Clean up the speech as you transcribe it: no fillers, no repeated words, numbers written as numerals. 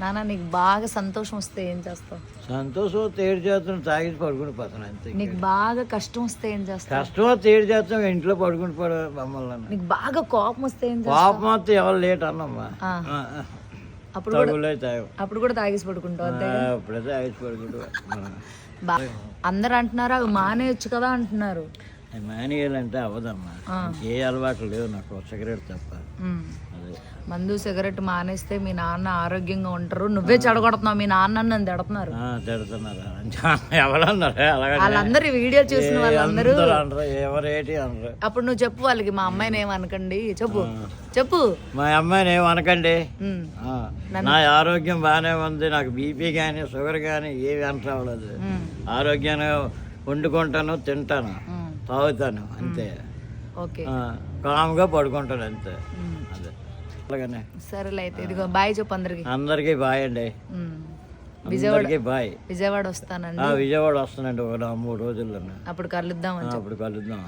నాన్న నీకు బాగా సంతోషం వస్తే ఏం చేస్తావు? సంతోషం తేడు చేస్తాం తాగి పడుకుని పోతాను అంతే. నీకు బాగా కష్టం వస్తే ఏం చేస్తావు? కష్టమో తేడు చేస్తాం ఇంట్లో పడుకుని పోవడం మమ్మల్ని. నీకు బాగా కోపం వస్తే ఏం చేస్తావు? పాపం వస్తే ఎవరు లేట్ అన్నమ్మా. అప్పుడు అప్పుడు కూడా తాగేసి పడుకుంటావు అంతే? అప్పుడే తాగేసి పడుకుంటా. అందరు అంటున్నారు అవి మానేయచ్చు కదా అంటున్నారు. మానేయాలంటే అవ్వదమ్మా. ఏ అలవాట్లు లేవు నాకు, సిగరెట్ తప్ప. మందు సిగరెట్ మానేస్తే మీ నాన్న ఆరోగ్యంగా ఉంటారు. నువ్వే చెడగొడుతున్నావు, మీ నాన్న నన్ను తిడుతున్నారు. తిడుతున్నారా? ఎవరన్నారు? వాళ్ళందరూ వీడియో చూసిన వాళ్ళందరూ ఎవరేటి అనరు. అప్పుడు నువ్వు చెప్పు వాళ్ళకి, మా అమ్మాయిని ఏమనకండి చెప్పు. చెప్పు మా అమ్మాయిని ఏమనకండి, నా ఆరోగ్యం బాగానే ఉంది, నాకు బీపీ కానీ షుగర్ కానీ ఏవి అంటలేదు. ఆరోగ్యాన్ని వండుకుంటాను, తింటాను, తాగుతాను అంతే. కామ్గా పడుకుంటాను అంతే. అదే అలాగనే. సరేలే అయితే ఇదిగో బాయ్ చెప్పు అందరికి. అందరికీ బాయ్ అండి. బాయ్. విజయవాడ వస్తానండి. విజయవాడ వస్తానండి ఒక 3 రోజుల్లో. అప్పుడు కలుద్దాం. అప్పుడు కలుద్దాం.